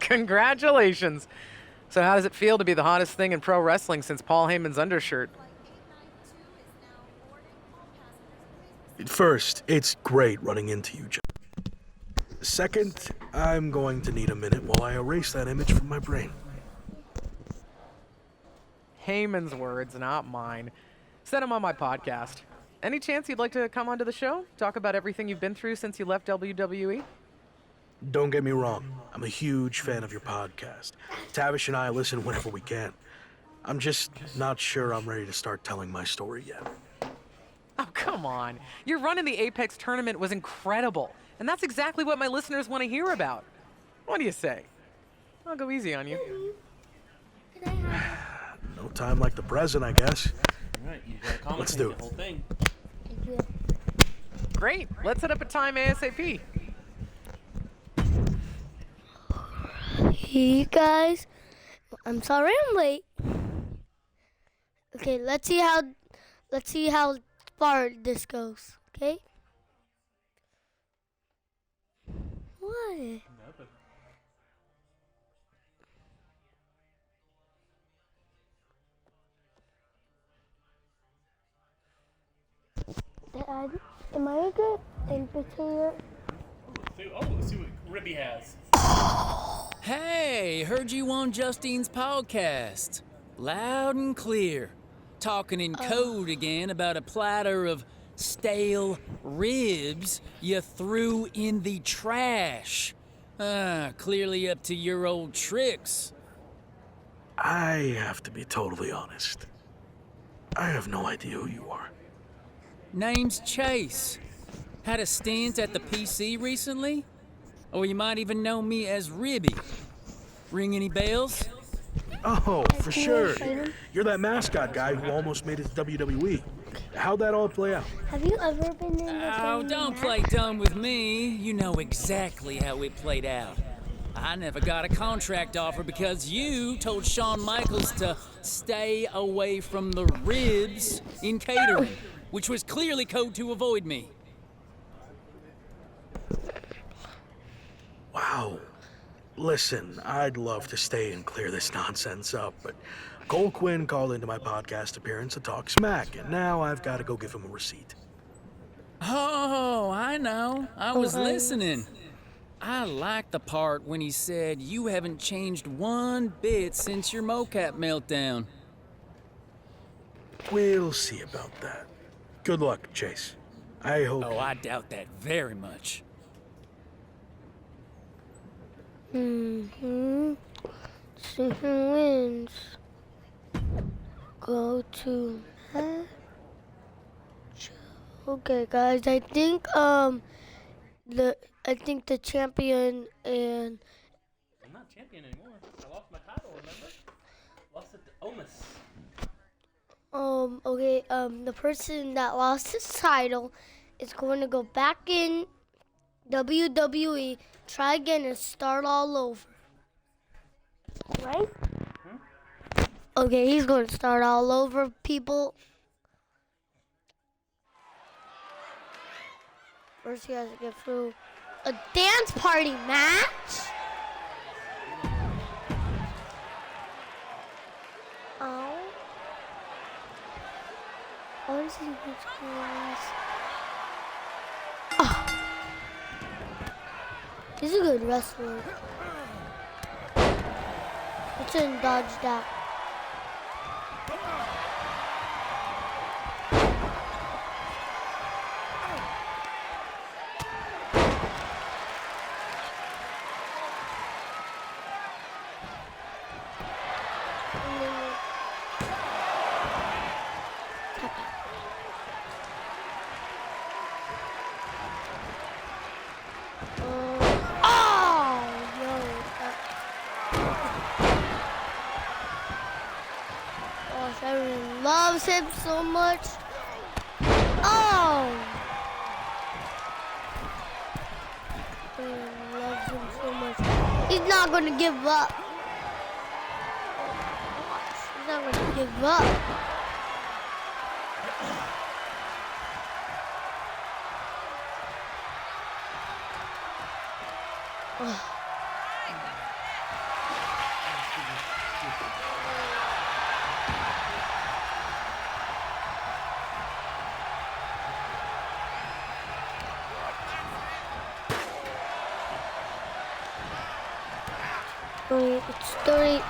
Congratulations. So how does it feel to be the hottest thing in pro wrestling since Paul Heyman's undershirt? First, it's great running into you, John. Second, I'm going to need a minute while I erase that image from my brain. Heyman's words, not mine. Said him on my podcast. Any chance you'd like to come onto the show? Talk about everything you've been through since you left WWE? Don't get me wrong, I'm a huge fan of your podcast. Tavish and I listen whenever we can. I'm just not sure I'm ready to start telling my story yet. Oh, come on. Your run in the Apex tournament was incredible. And that's exactly what my listeners want to hear about. What do you say? I'll go easy on you. No time like the present, I guess. All right, you gotta commentate Let's do it. the whole thing. Great. Let's set up a time ASAP. Hey guys, I'm sorry I'm late. Okay, let's see how far this goes. Okay. What? Nothing. Dad, am I good in particular? Let's see what Ribby has. Hey, heard you on Justine's podcast. Loud and clear. Talking in code again about a platter of stale ribs you threw in the trash. Clearly up to your old tricks. I have to be totally honest. I have no idea who you are. Name's Chase. Had a stint at the PC recently? Or you might even know me as Ribby. Ring any bells? Oh, for sure. You're that mascot guy who almost made it to WWE. How'd that all play out? Have you ever been in the Oh, don't play dumb with me. You know exactly how it played out. I never got a contract offer because you told Shawn Michaels to stay away from the ribs in catering, which was clearly code to avoid me. Wow. Listen, I'd love to stay and clear this nonsense up, but Cole Quinn called into my podcast appearance to talk smack, and now I've got to go give him a receipt. Oh, I know. I was listening. I liked the part when he said you haven't changed one bit since your mocap meltdown. We'll see about that. Good luck, Chase. I hope... Oh, I doubt that very much. See who wins. Go to match. Okay, guys. I think the champion and I'm not champion anymore. I lost my title, remember? Lost it to Omis. okay, the person that lost his title is going to go back in WWE, try again and start all over. Right? Okay, he's going to start all over, people. First, he has to get through a dance party match. Oh. I want to see which ones. Oh. He's a good wrestler. Let's dodge that. Everyone loves him so much. Oh! Everyone loves him so much. He's not going to give up. He's not going to give up. Wait, it's 30.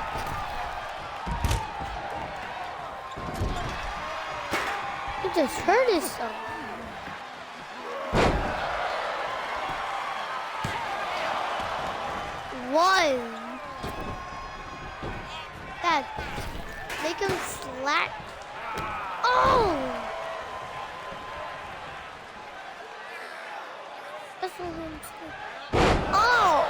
He just hurt himself. One. Dad, make him slack. Oh! That's what I'm saying. Oh!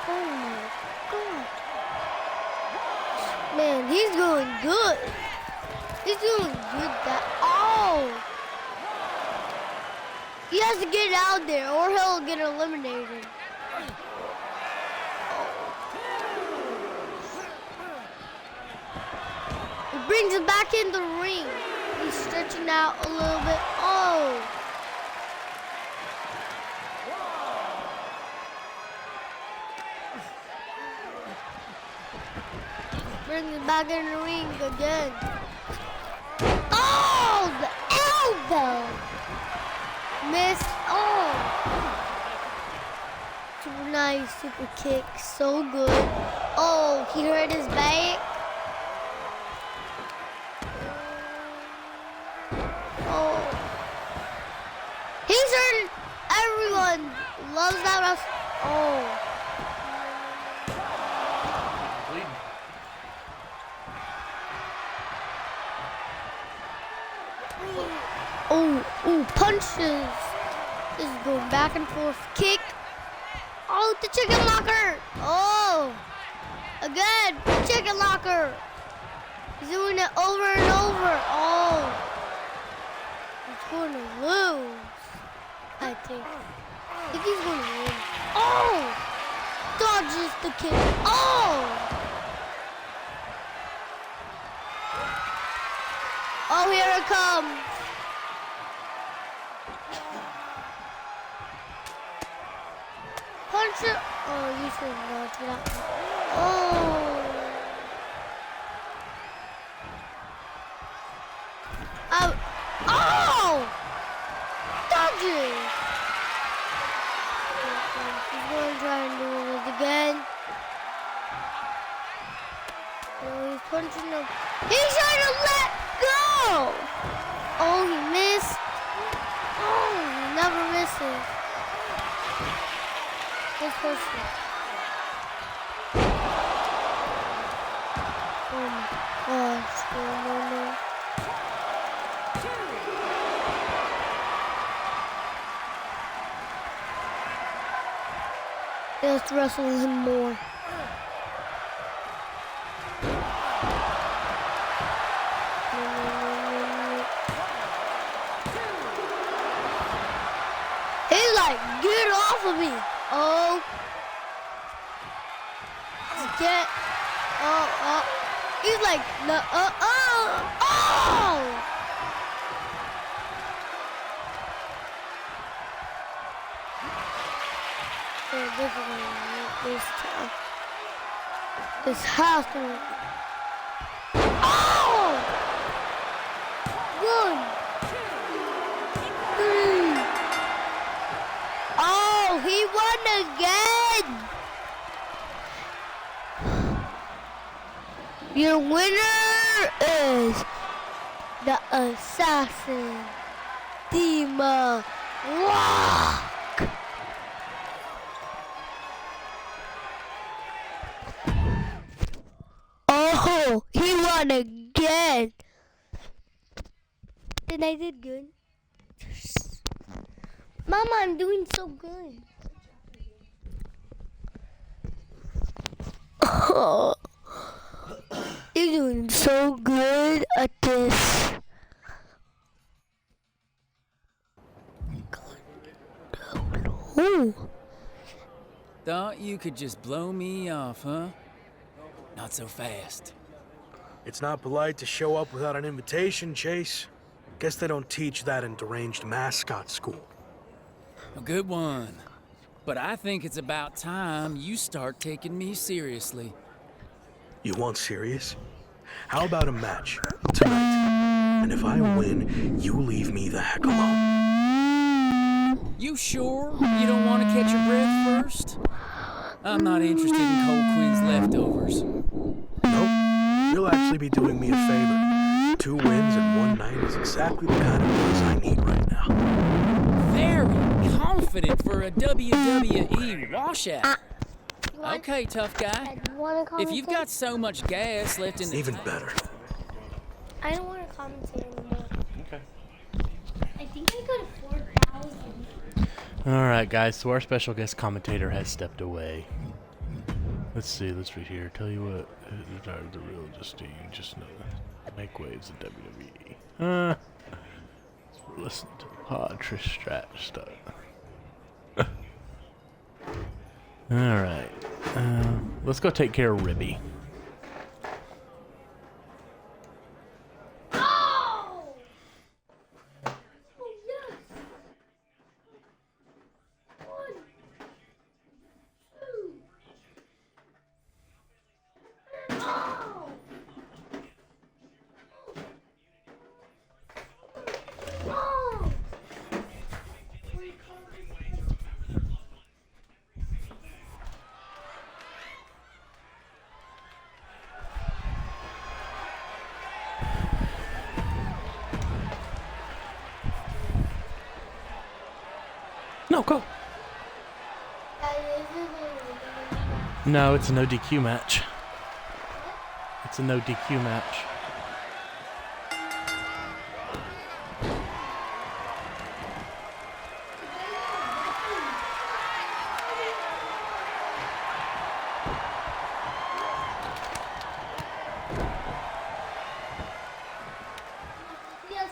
Oh my God. Man, he's doing good. He's doing good. He has to get out there or he'll get eliminated. He brings him back in the ring. He's stretching out a little bit. Oh. Brings him back in the ring again. Oh, the elbow. Missed. Oh. Super nice, super kick. So good. Oh, he hurt his back. Oh. He's hurt. Everyone loves that wrestler. Oh. Bleeding. Oh, punches. This is going back and forth. Kick. Oh, the chicken locker. Oh, again, chicken locker. He's doing it over and over. Oh, he's going to lose. I think he's going to win. Oh, dodges the kick. Oh. Oh, here it comes. Punch it. Oh, you should not do that. Oh. Oh! Dodges. He's going to try and do it again. Oh, he's punching him. He's trying to let go. Oh, he missed. Oh, he never misses. This person. Oh my gosh. No. Let's wrestle him more. He's like, get off of me. Oh. Get. Oh. He's like, no, oh. Okay, this is gonna make this tough. This has to work. Oh! 1, 2, 3. Oh, he won again. Your winner is the Assassin Dima Rock. Oh, he won again. And I did good. Mama, I'm doing so good. Oh, you're doing so good at this. Ooh. Thought you could just blow me off, huh? Not so fast. It's not polite to show up without an invitation, Chase. Guess they don't teach that in deranged mascot school. A good one. But I think it's about time you start taking me seriously. You want serious? How about a match tonight? And if I win, you leave me the heck alone. You sure you don't want to catch your breath first? I'm not interested in Cole Quinn's leftovers. Nope. You'll actually be doing me a favor. 2 wins in 1 night is exactly the kind of buzz I need right now. Very confident for a WWE washout. Okay, tough guy. If you've got so much gas left in the Even tank- better. I don't want to commentate anymore. Okay. I think I got 4,000. All right, guys. So our special guest commentator has stepped away. Let's see. Let's read here. Tell you what, the real Justine just know make waves in WWE. We're listening to the pod Trish Strat stuff. All right. Let's go take care of Ribby. Oh! Oh, yes! 1, 2. Oh! Oh! No, go. No, it's a no DQ match. It's a no DQ match. Yes,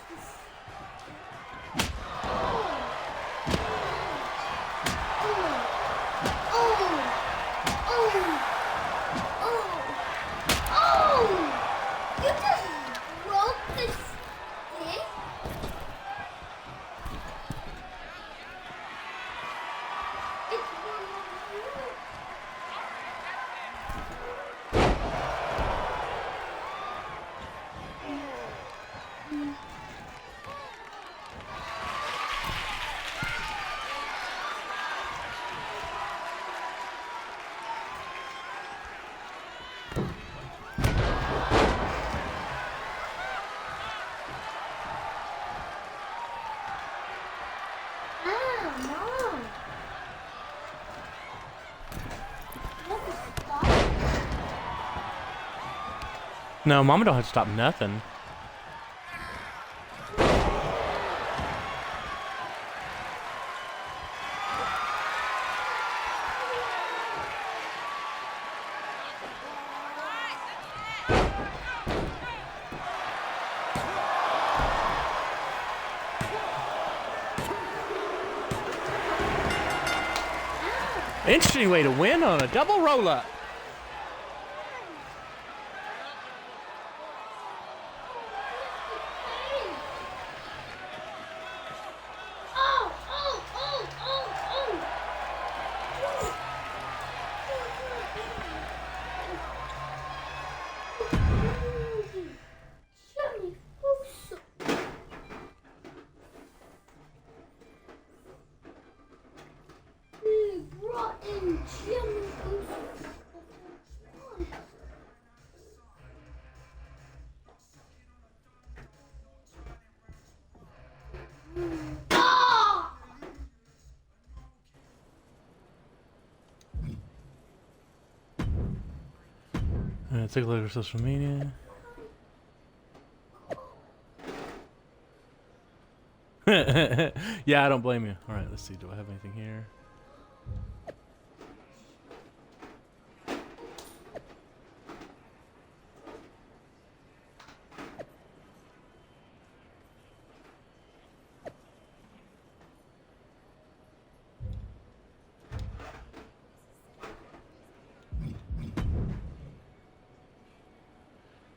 you just broke this stick? It's one of you. Mom. No, Mama don't have to stop nothing. Interesting way to win on a double roll-up. Take a look at social media. Yeah, I don't blame you. All right, let's see. Do I have anything here?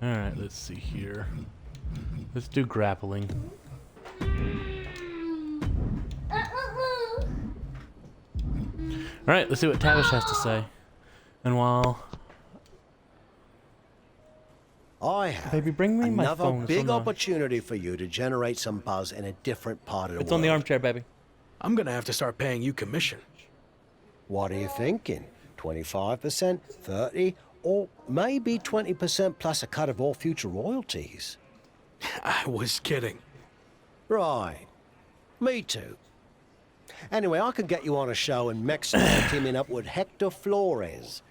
All right, let's see here. Let's do grappling. Alright, let's see what Tavish has to say. And while... I have Baby, bring me my another phone. It's big on the- opportunity for you to generate some buzz in a different part of the It's world. on the armchair, baby. I'm gonna have to start paying you commission. What are you thinking? 25%, 30, or maybe 20% plus a cut of all future royalties? I was kidding. Right. Me too. Anyway, I could get you on a show in Mexico teaming up with Hector Flores.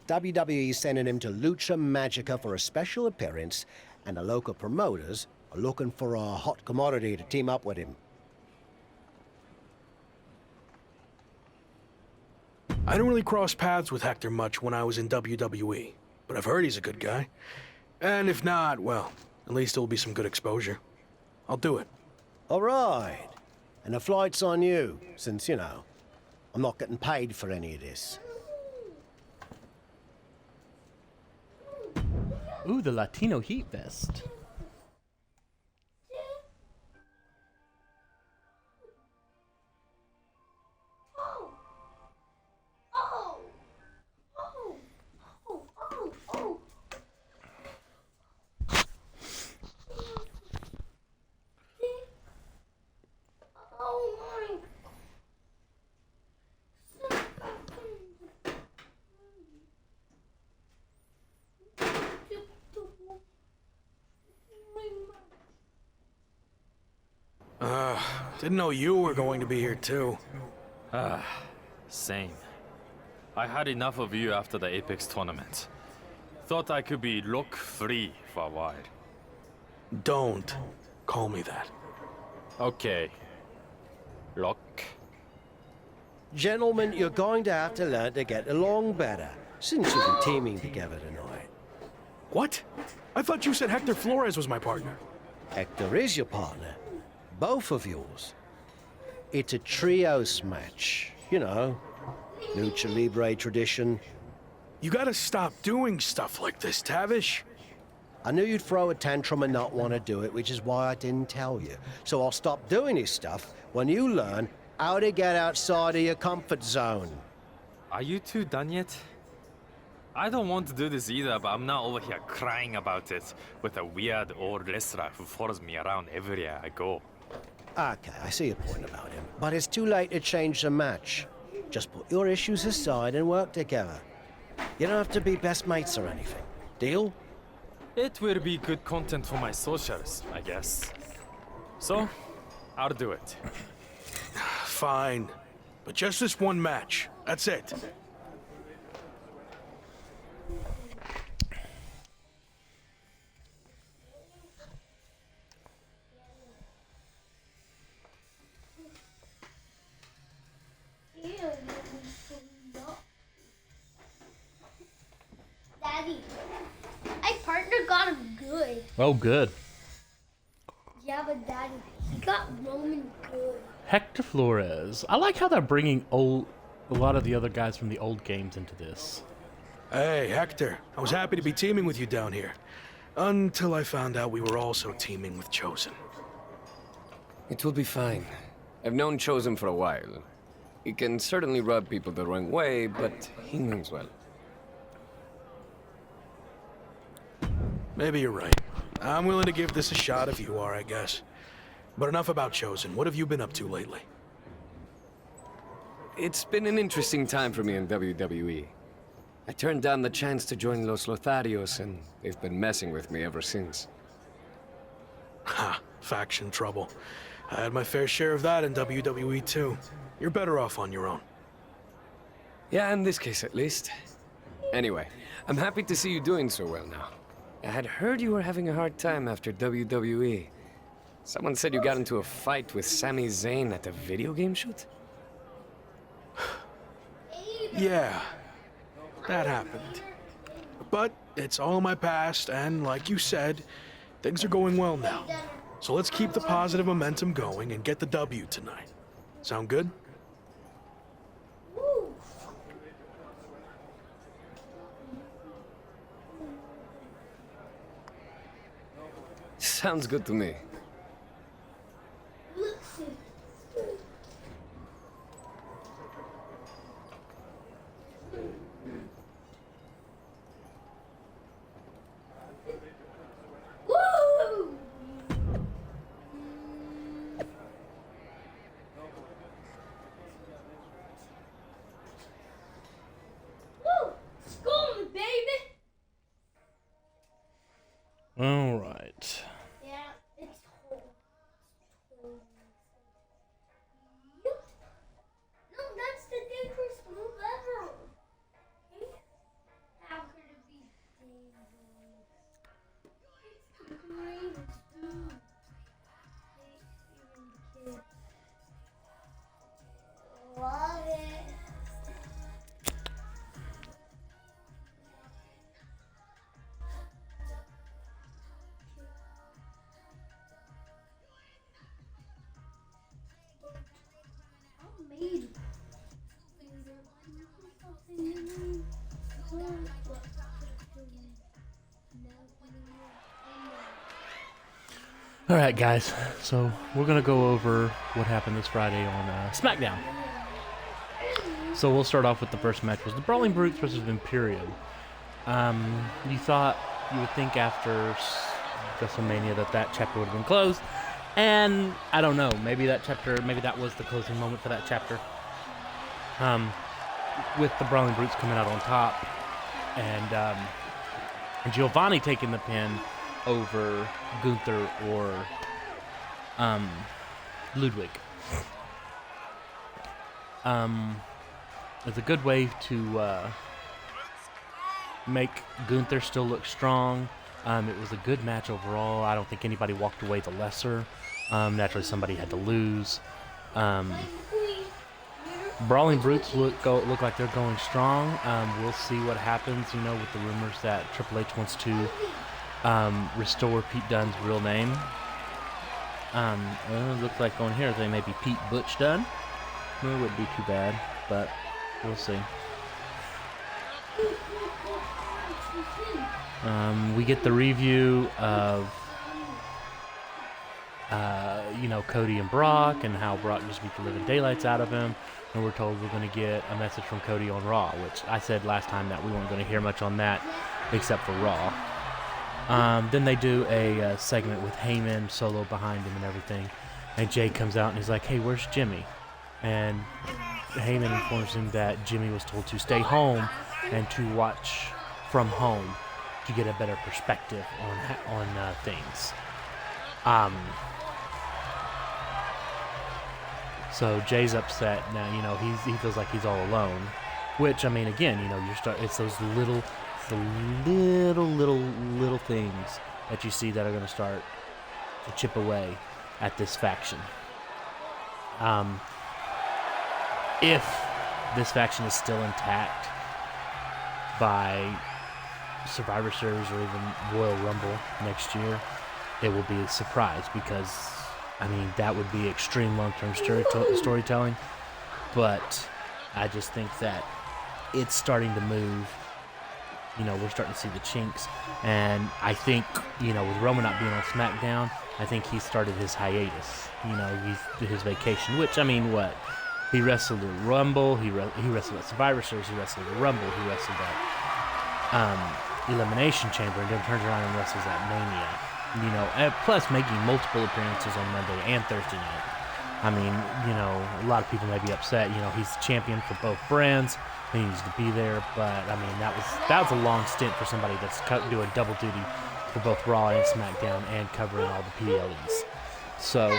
WWE sending him to Lucha Magica for a special appearance, and the local promoters are looking for a hot commodity to team up with him. I didn't really cross paths with Hector much when I was in WWE, but I've heard he's a good guy. And if not, well, at least it'll be some good exposure. I'll do it. All right. And the flight's on you, since, you know, I'm not getting paid for any of this. Ooh, the Latino heat vest. Didn't know you were going to be here too. Same. I had enough of you after the Apex tournament. Thought I could be look-free for a while. Don't call me that. Okay. Lock. Gentlemen, you're going to have to learn to get along better, since you've been teaming together tonight. What? I thought you said Hector Flores was my partner. Hector is your partner. Both of yours. It's a trios match. You know, Lucha Libre tradition. You gotta stop doing stuff like this, Tavish. I knew you'd throw a tantrum and not want to do it, which is why I didn't tell you. So I'll stop doing this stuff when you learn how to get outside of your comfort zone. Are you two done yet? I don't want to do this either, but I'm not over here crying about it with a weird old wrestler who follows me around everywhere I go. Okay, I see your point about him. But it's too late to change the match. Just put your issues aside and work together. You don't have to be best mates or anything. Deal? It will be good content for my socials, I guess. So, I'll do it. Fine. But just this one match. That's it. Daddy, my partner got him good. Oh, good. Yeah, but Daddy, he got Roman good. Hector Flores. I like how they're bringing a lot of the other guys from the old games into this. Hey, Hector. I was happy to be teaming with you down here. Until I found out we were also teaming with Chosen. It will be fine. I've known Chosen for a while. He can certainly rub people the wrong way, but he means well. Maybe you're right. I'm willing to give this a shot if you are, I guess. But enough about Chosen. What have you been up to lately? It's been an interesting time for me in WWE. I turned down the chance to join Los Lotharios, and they've been messing with me ever since. Ha, faction trouble. I had my fair share of that in WWE too. You're better off on your own. Yeah, in this case at least. Anyway, I'm happy to see you doing so well now. I had heard you were having a hard time after WWE. Someone said you got into a fight with Sami Zayn at a video game shoot? Yeah, that happened. But it's all in my past, and like you said, things are going well now. So let's keep the positive momentum going and get the W tonight. Sound good? Sounds good to me. All right. Yeah, it's cold. Yep. No, that's the dangerous move ever. How could it be dangerous? It's the greatest move. Even kids love it. I'm made All right, guys. So we're gonna go over what happened this Friday on SmackDown. So we'll start off with the first match. Was the Brawling Brutes versus Imperium. You would think after WrestleMania that chapter would have been closed, and I don't know. Maybe that was the closing moment for that chapter. With the Brawling Brutes coming out on top, and Giovanni taking the pin over Gunther or Ludwig. It's a good way to make Gunther still look strong. It was a good match overall. I don't think anybody walked away the lesser. Naturally, somebody had to lose. Brawling Brutes look like they're going strong. We'll see what happens, with the rumors that Triple H wants to restore Pete Dunne's real name. It looks like on here they may be Pete Butch Dunne. It wouldn't be too bad, but we'll see. We get the review of Cody and Brock, and how Brock just beat the living daylights out of him. And we're told we're going to get a message from Cody on Raw, which I said last time that we weren't going to hear much on that except for Raw. Then they do a segment with Heyman Solo behind him and everything. And Jay comes out and he's like, "Hey, where's Jimmy?" And Heyman informs him that Jimmy was told to stay home and to watch from home to get a better perspective on things. So Jay's upset now. He feels like he's all alone, which, I mean, again, it's those little things that you see that are going to start to chip away at this faction. If this faction is still intact by Survivor Series or even Royal Rumble next year, it will be a surprise, because that would be extreme long-term storytelling. But I just think that it's starting to move. We're starting to see the chinks, and I think, with Roman not being on SmackDown, I think he started his hiatus. His vacation. Which, he wrestled at Rumble, he wrestled at Survivor Series, he wrestled at Rumble, he wrestled at Elimination Chamber, and then turns around and wrestles at Mania. Plus making multiple appearances on Monday and Thursday night. A lot of people may be upset. He's champion for both brands. He needs to be there, but that was a long stint for somebody that's doing double duty for both Raw and SmackDown and covering all the PLEs. So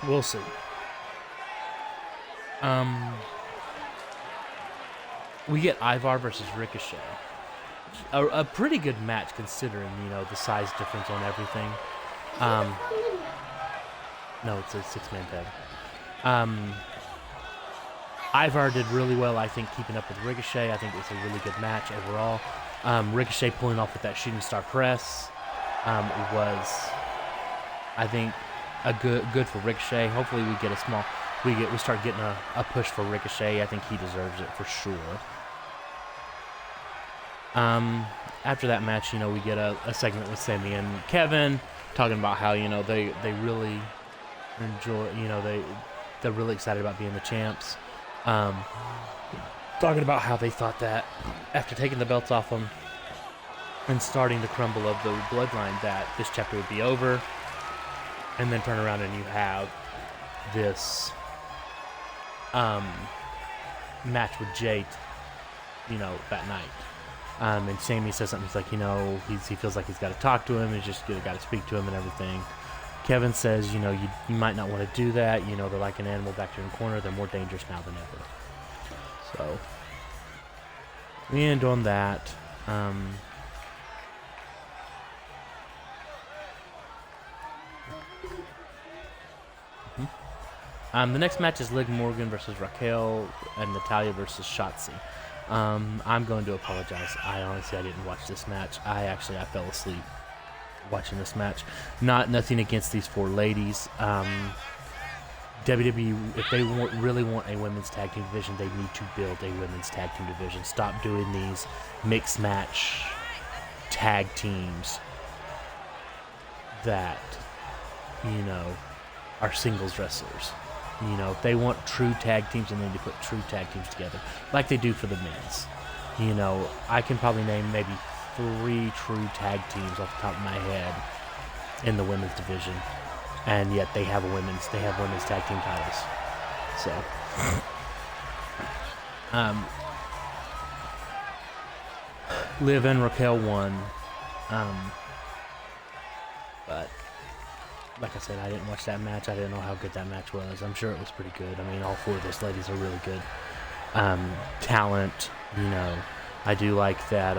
we'll see. We get Ivar versus Ricochet. A pretty good match considering, the size difference on everything. No, it's a six-man tag. Ivar did really well, I think, keeping up with Ricochet. I think it was a really good match overall. Ricochet pulling off with that shooting star press was, I think, a good for Ricochet. Hopefully we start getting a push for Ricochet. I think he deserves it for sure. After that match, we get a segment with Sami and Kevin talking about how, they really enjoy, they're really excited about being the champs. Talking about how they thought that after taking the belts off them and starting the crumble of the bloodline, that this chapter would be over, and then turn around and you have this match with Jade, that night. And Sammy says something. He's like, he feels like he's got to talk to him. He's just got to speak to him and everything. Kevin says, you might not want to do that. They're like an animal back there in the corner. They're more dangerous now than ever. So we end on that. The next match is Liv Morgan versus Raquel and Natalia versus Shotzi. I'm going to apologize. I didn't watch this match. I fell asleep watching this match. Nothing against these 4 ladies. WWE, if they really want a women's tag team division, they need to build a women's tag team division. Stop doing these mixed match tag teams that, are singles wrestlers. If they want true tag teams, then they need to put true tag teams together, like they do for the men's. I can probably name maybe 3 true tag teams off the top of my head in the women's division, and yet they have women's tag team titles. So, Liv and Raquel won, but. Like I said, I didn't watch that match. I didn't know how good that match was. I'm sure it was pretty good. I mean, all 4 of those ladies are really good. Talent, I do like that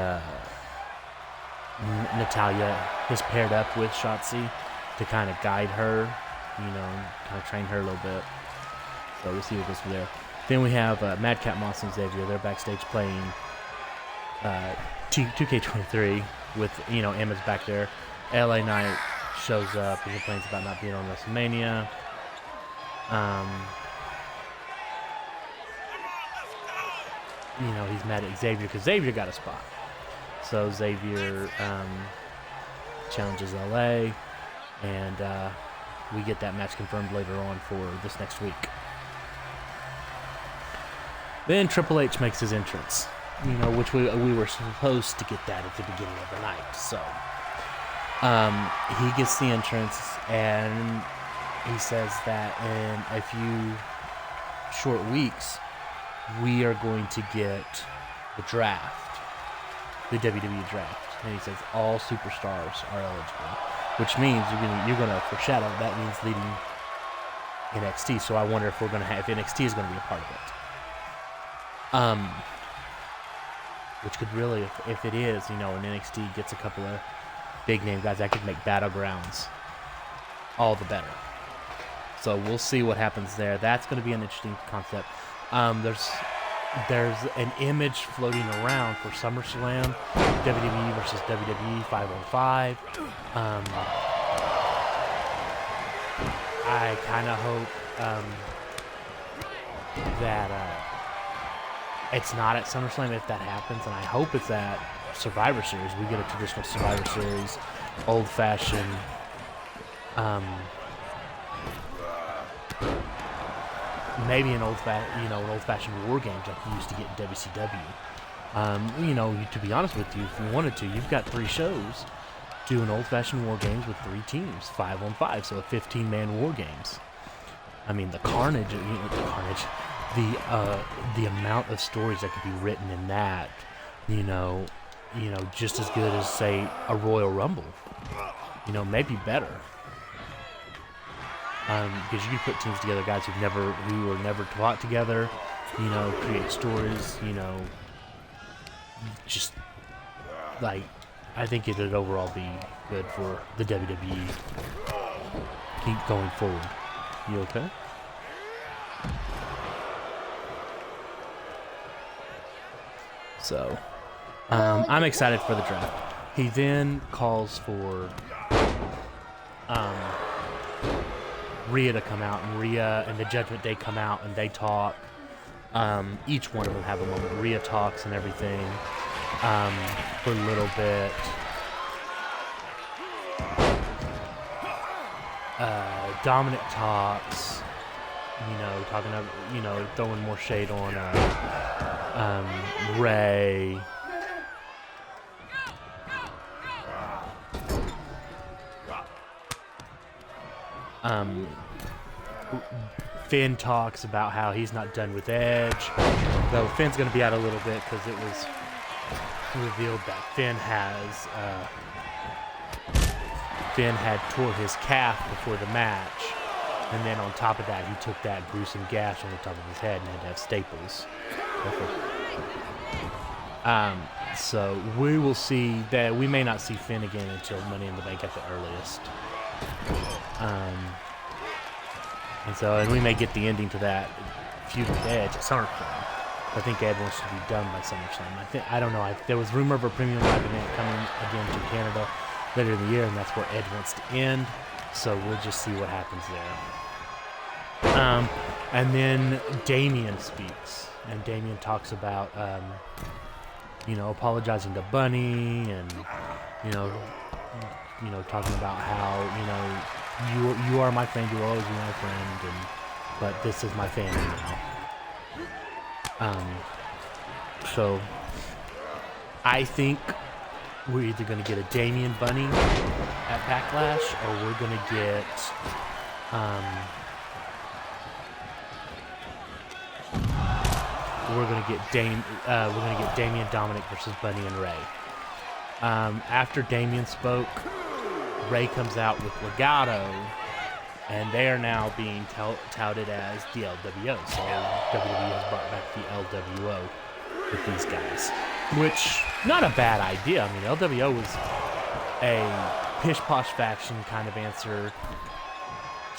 Natalia is paired up with Shotzi to kind of guide her, kind of train her a little bit. So we'll see what goes from there. Then we have Madcap Moss and Xavier. They're backstage playing 2K23 with, Emma's back there. LA Knight shows up and complains about not being on WrestleMania. He's mad at Xavier because Xavier got a spot. So Xavier challenges LA, and we get that match confirmed later on for this next week. Then Triple H makes his entrance, which we were supposed to get that at the beginning of the night. So he gets the entrance, and he says that in a few short weeks, we are going to get the draft, the WWE draft. And he says all superstars are eligible, which means you're gonna foreshadow. That means leading NXT. So I wonder if if NXT is going to be a part of it. Which could really, if it is, and NXT gets a couple of big name guys, that could make Battlegrounds all the better. So we'll see what happens there. That's going to be an interesting concept. There's an image floating around for SummerSlam, WWE versus WWE 5-on-5. I kind of hope that it's not at SummerSlam if that happens, and I hope it's at Survivor Series. We get a traditional Survivor Series, old-fashioned, maybe an old-fashioned War Games like you used to get in WCW. To be honest with you, if you wanted to, you've got 3 shows. Do an old-fashioned War Games with 3 teams, 5-on-5, so a 15-man War Games. I mean, the carnage, the amount of stories that could be written in that, just as good as, say, a Royal Rumble. Maybe better. Because you can put teams together, guys who were never taught together, create stories, just like, I think it would overall be good for the WWE. Keep going forward. You okay? So, I'm excited for the draft. He then calls for Rhea to come out, and Rhea and the Judgment Day come out and they talk. Each one of them have a moment. Rhea talks and everything for a little bit. Dominic talks, talking about, throwing more shade on Ray. Finn talks about how he's not done with Edge, though Finn's going to be out a little bit because it was revealed that Finn had tore his calf before the match, and then on top of that, he took that gruesome gash on the top of his head and had to have staples. So we will see that we may not see Finn again until Money in the Bank at the earliest. And we may get the ending to that feud with Edge at SummerSlam. I think Ed wants to be done by SummerSlam. I don't know. There was rumor of a premium live event coming again to Canada later in the year, and that's where Ed wants to end. So we'll just see what happens there. And then Damien speaks, and Damien talks about, apologizing to Bunny, and talking about how you are my friend, you will always be my friend, but this is my family now. So I think we're either going to get a Damien Bunny at Backlash, or we're going to get Damien Dominic versus Bunny and Ray. After Damien spoke, Ray comes out with Legato, and they are now being touted as the LWO. So WWE has brought back the LWO with these guys, which, not a bad idea. I mean, LWO was a pish-posh faction kind of answer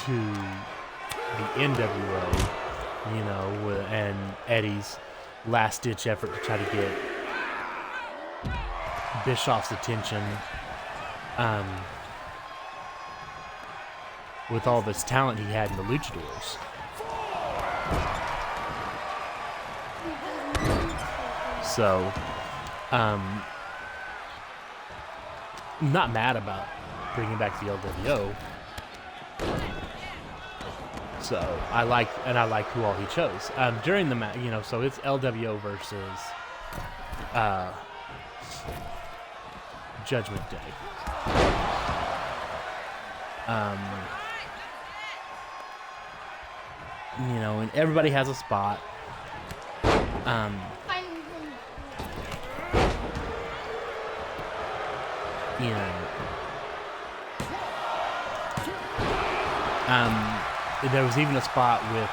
to the NWO, and Eddie's last-ditch effort to try to get Bischoff's attention. With all this talent he had in the Luchadors. So, I'm not mad about bringing back the LWO. So, I like who all he chose. During the match, so it's LWO versus Judgment Day. And everybody has a spot. There was even a spot with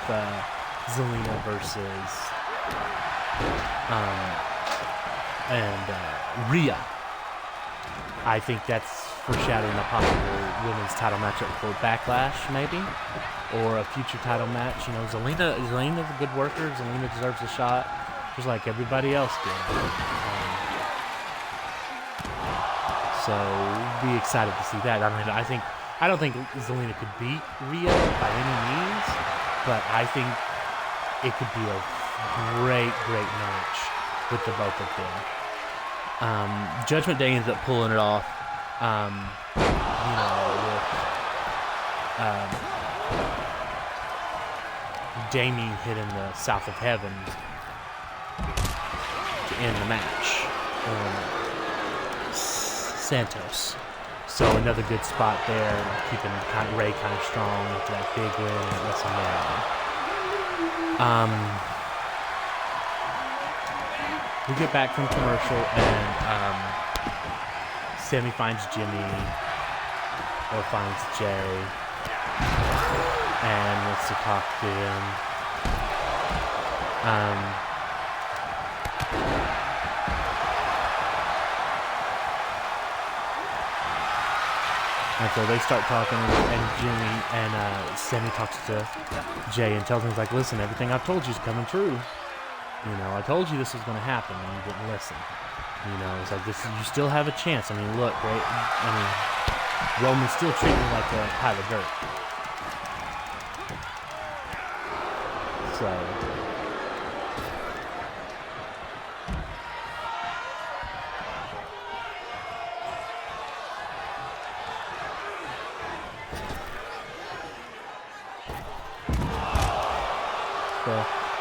Zelina versus Rhea. I think that's foreshadowing a possible women's title matchup for Backlash, maybe, or a future title match. Zelina's a good worker. Zelina deserves a shot, just like everybody else did. So be excited to see that. I mean, I don't think Zelina could beat Rhea by any means, but I think it could be a great match with the both of them. Judgment Day ends up pulling it off. With Damien hitting the South of Heaven to end the match on Santos. So another good spot there, keeping Ray kind of strong into that big win at WrestleMania. We get back from commercial, and Sammy finds Jimmy, or finds Jay, and wants to talk to him. And so they start talking, and Jimmy and Sammy talks to Jay and tells him, he's like, listen, everything I've told you is coming true. I told you this was going to happen, and you didn't listen. It's like, you still have a chance. I mean, look, Roman's still treating me like a pile of dirt. So,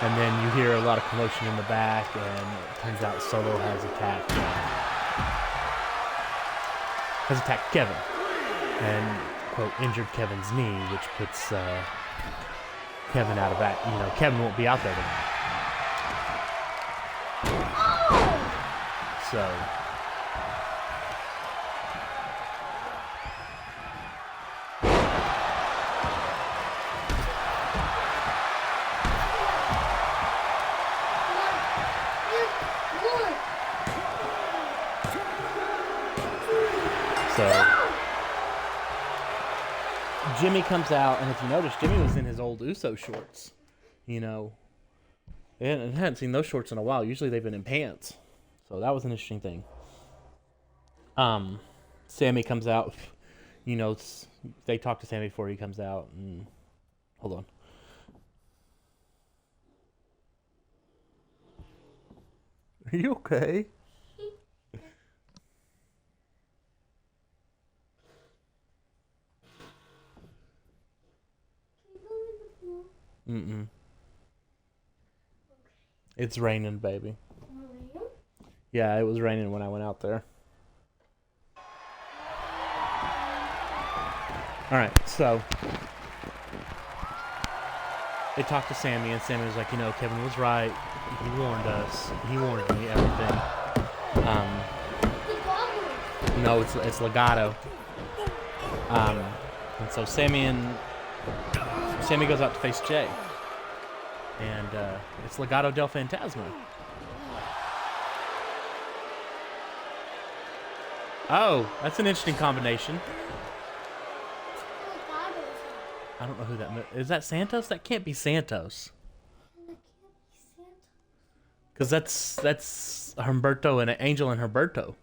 and then you hear a lot of commotion in the back, and it turns out Solo has attacked Kevin, and quote injured Kevin's knee, which puts Kevin out of Kevin won't be out there tonight. So. So Jimmy comes out, and if you notice, Jimmy was in his old Uso shorts. You know, I hadn't seen those shorts in a while. Usually they've been in pants. So that was an interesting thing. Sammy comes out. You know, they talk to Sammy before he comes out. And hold on. Are you okay? Mm-mm. It's raining, baby. Yeah, it was raining when I went out there. Alright, so they talked to Sammy, and Sammy was like, you know, Kevin was right. He warned us. He warned me, everything. No, it's Legato. And so Sammy goes out to face Jay. And it's Legado del Fantasma. Oh, that's an interesting combination. I don't know who that is. That Santos? That can't be Santos. Because that's Humberto and Angel and Humberto.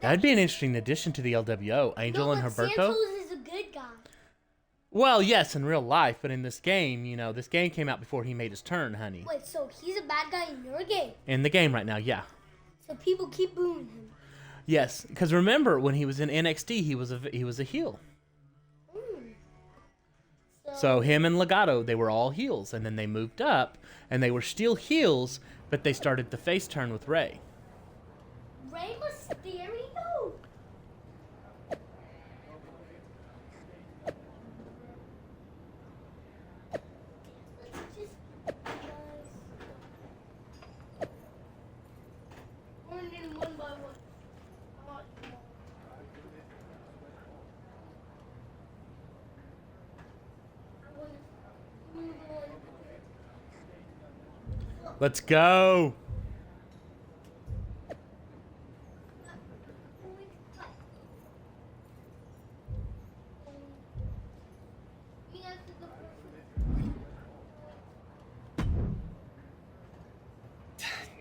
That'd be an interesting addition to the LWO. Angel and Humberto. Santos is a good guy. Well, yes, in real life, but in this game, you know, this game came out before he made his turn, honey. Wait, so he's a bad guy in your game? In the game right now, yeah. So people keep booing him. Yes, because remember when he was in NXT, he was a heel. So him and Legato, they were all heels, and then they moved up, and they were still heels, but they started the face turn with Ray. Ray Mysterio? Let's go.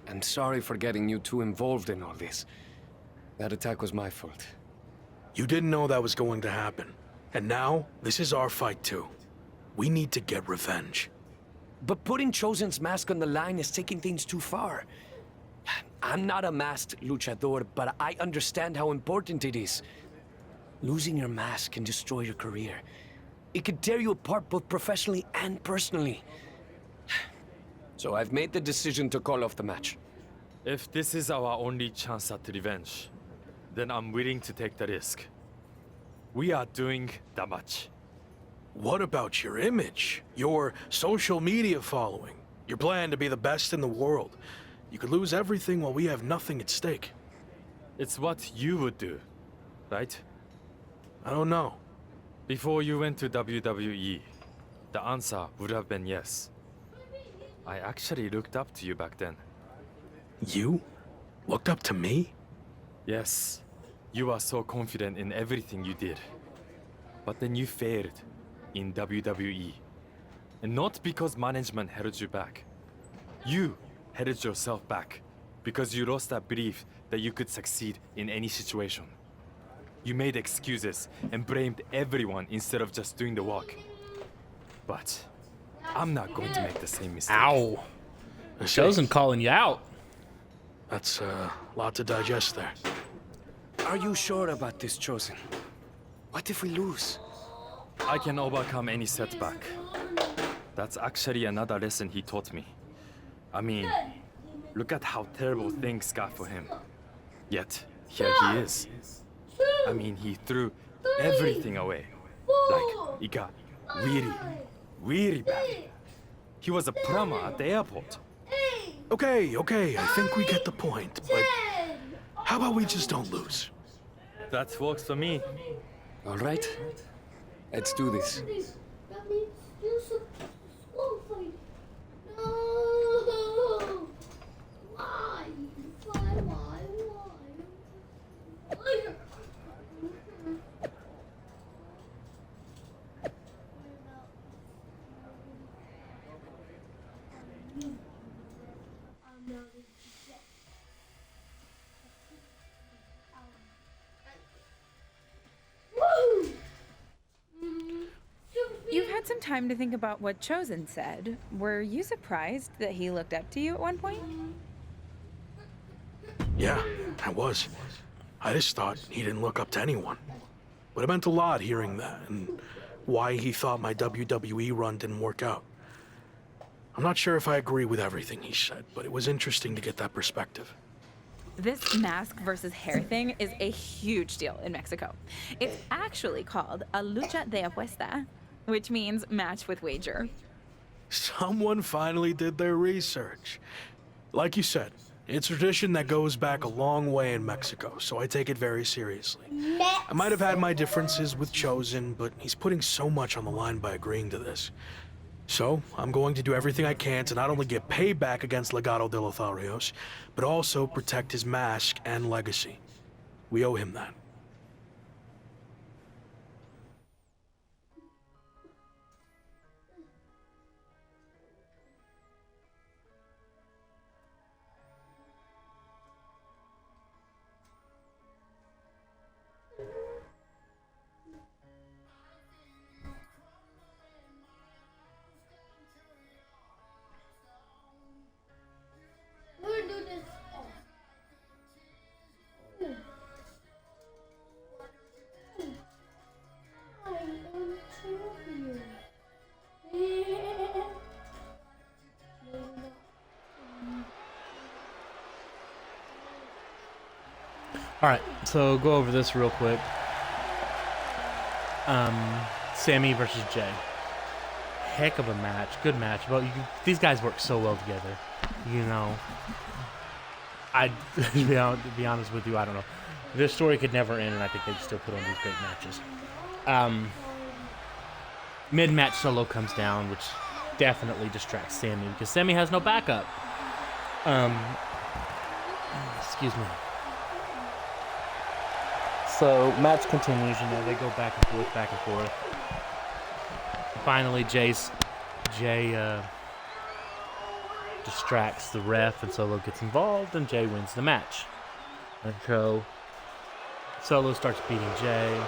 I'm sorry for getting you too involved in all this. That attack was my fault. You didn't know that was going to happen. And now, this is our fight too. We need to get revenge. But putting Chosen's mask on the line is taking things too far. I'm not a masked luchador, but I understand how important it is. Losing your mask can destroy your career. It could tear you apart both professionally and personally. So I've made the decision to call off the match. If this is our only chance at revenge, then I'm willing to take the risk. We are doing that much. What about your image? Your social media following? Your plan to be the best in the world? You could lose everything while we have nothing at stake. It's what you would do, right? I don't know. Before you went to WWE, the answer would have been yes. I actually looked up to you back then. You? Looked up to me? Yes. You were so confident in everything you did. But then you failed in WWE. And not because management held you back. You held yourself back because you lost that belief that you could succeed in any situation. You made excuses and blamed everyone instead of just doing the work. But I'm not going to make the same mistake. Ow. Chosen calling you out. That's a lot to digest there. Are you sure about this, Chosen? What if we lose? I can overcome any setback. That's actually another lesson he taught me. I mean, look at how terrible things got for him. Yet, here he is. I mean, he threw everything away. Like, it got really, really bad. He was a plumber at the airport. Okay, I think we get the point, but How about we just don't lose? That works for me. All right. Let's do this. That means you're disqualified. No! Why? Why? You've had some time to think about what Chosen said. Were you surprised that he looked up to you at one point? Yeah, I was. I just thought he didn't look up to anyone. But it meant a lot hearing that, and why he thought my WWE run didn't work out. I'm not sure if I agree with everything he said, but it was interesting to get that perspective. This mask versus hair thing is a huge deal in Mexico. It's actually called a lucha de apuesta, which means match with wager. Someone finally did their research. Like you said, it's a tradition that goes back a long way in Mexico, so I take it very seriously. I might have had my differences with Chosen, but he's putting so much on the line by agreeing to this. So, I'm going to do everything I can to not only get payback against Legado de Lotharios, but also protect his mask and legacy. We owe him that. We're gonna do this. I am champion. Alright, so go over this real quick. Sammy versus Jay. Heck of a match. Good match. Well, these guys work so well together. You know. To be honest with you, I don't know. This story could never end, and I think they'd still put on these great matches. Mid-match Solo comes down, which definitely distracts Sammy, because Sammy has no backup. Excuse me. So, match continues, they go back and forth. Finally, Jay distracts the ref, and Solo gets involved, and Jay wins the match. And so, Solo starts beating Jay,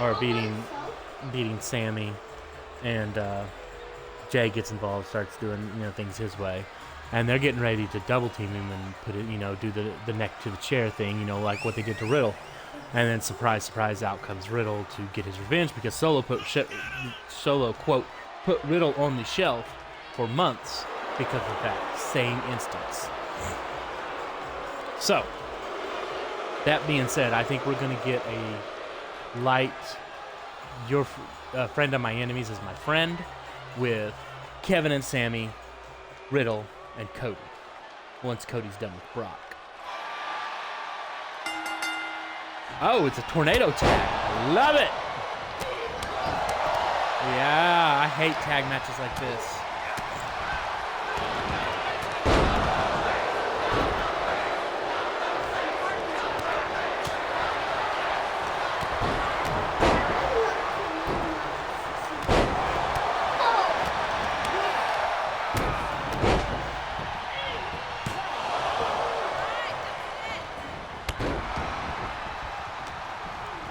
or beating Sammy, and Jay gets involved, starts doing things his way. And they're getting ready to double team him and put it, do the neck to the chair thing, like what they did to Riddle. And then surprise, surprise, out comes Riddle to get his revenge because Solo quote, put Riddle on the shelf for months because of that same instance. So, that being said, I think we're going to get a light, your friend of my enemies is my friend, with Kevin and Sammy, Riddle, and Cody, once Cody's done with Brock. Oh, it's a tornado tag. I love it. Yeah, I hate tag matches like this.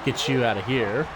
Get you out of here.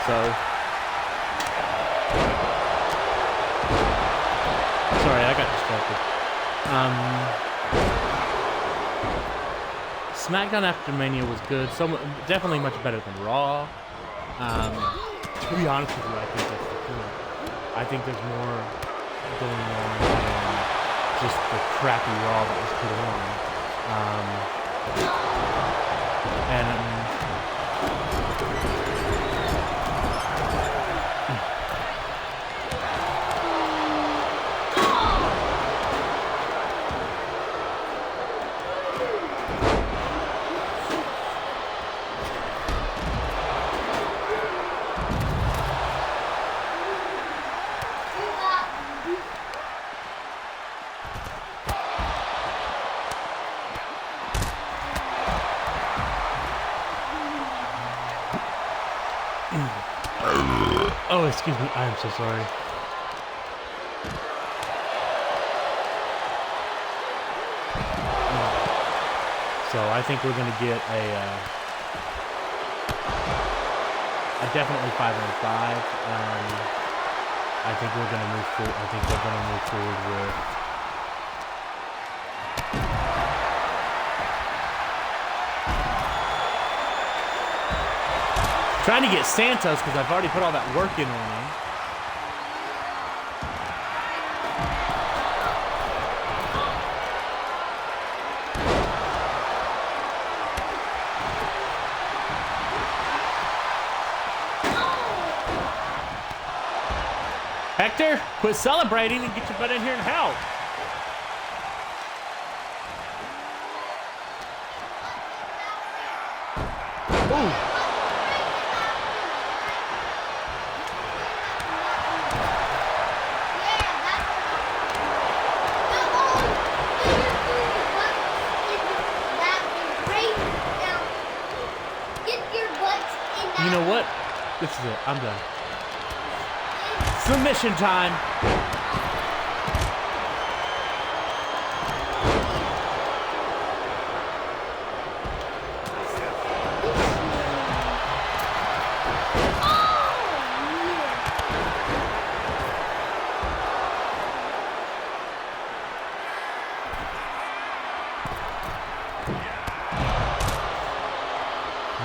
So, sorry, I got distracted. SmackDown after Mania was good. Definitely much better than Raw. To be honest with you, I think that's the point. I think there's more going on than just the crappy Raw that was put on. Oh, excuse me. I am so sorry. So I think we're going to get a definitely 5 on 5. I think we're going to move forward. I think they're going to move forward with trying to get Santos because I've already put all that work in on him. Hector, quit celebrating and get your butt in here and help. Ooh. You know what? This is it. I'm done. Submission time.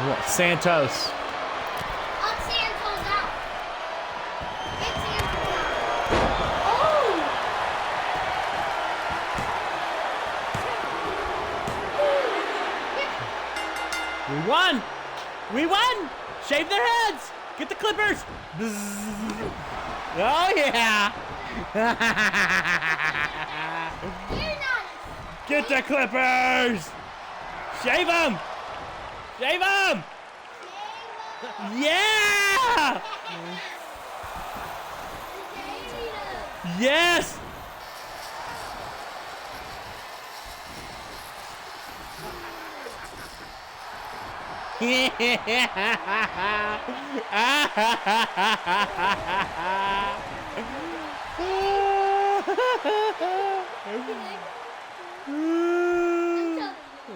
What? Santos. We won! We won! Shave their heads! Get the clippers! Bzzz. Oh yeah! Get the clippers! Shave them! Shave them! Yeah! Yes!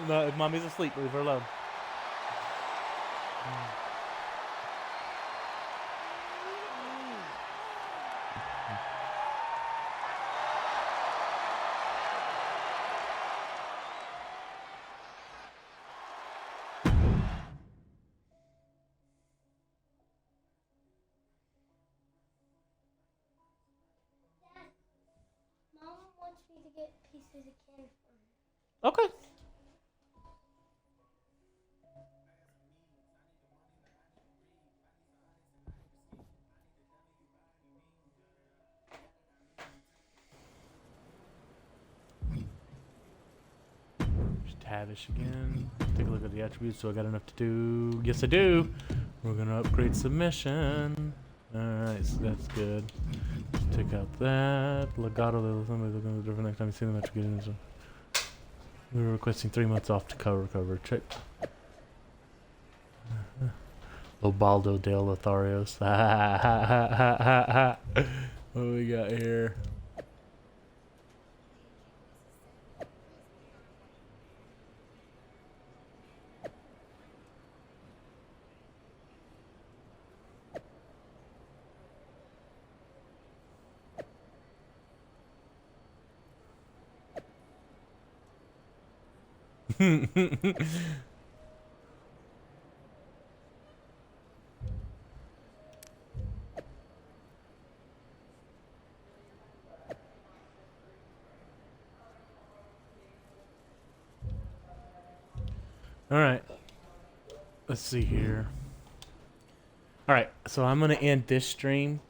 No, mommy's asleep. Leave her alone. Okay. Just Tavish again. Take a look at the attributes. So I got enough to do. Yes, I do. We're gonna upgrade submission. Alright, so that's good. Let's take out that. Legato, somebody's looking at the different next time you see them after getting this one. We were requesting 3 months off to recover. Check. Lobaldo del Lotharios. What do we got here? Alright. Let's see here. Alright, so I'm going to end this stream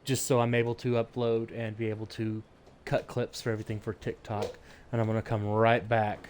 just so I'm able to upload and be able to cut clips for everything for TikTok. And I'm going to come right back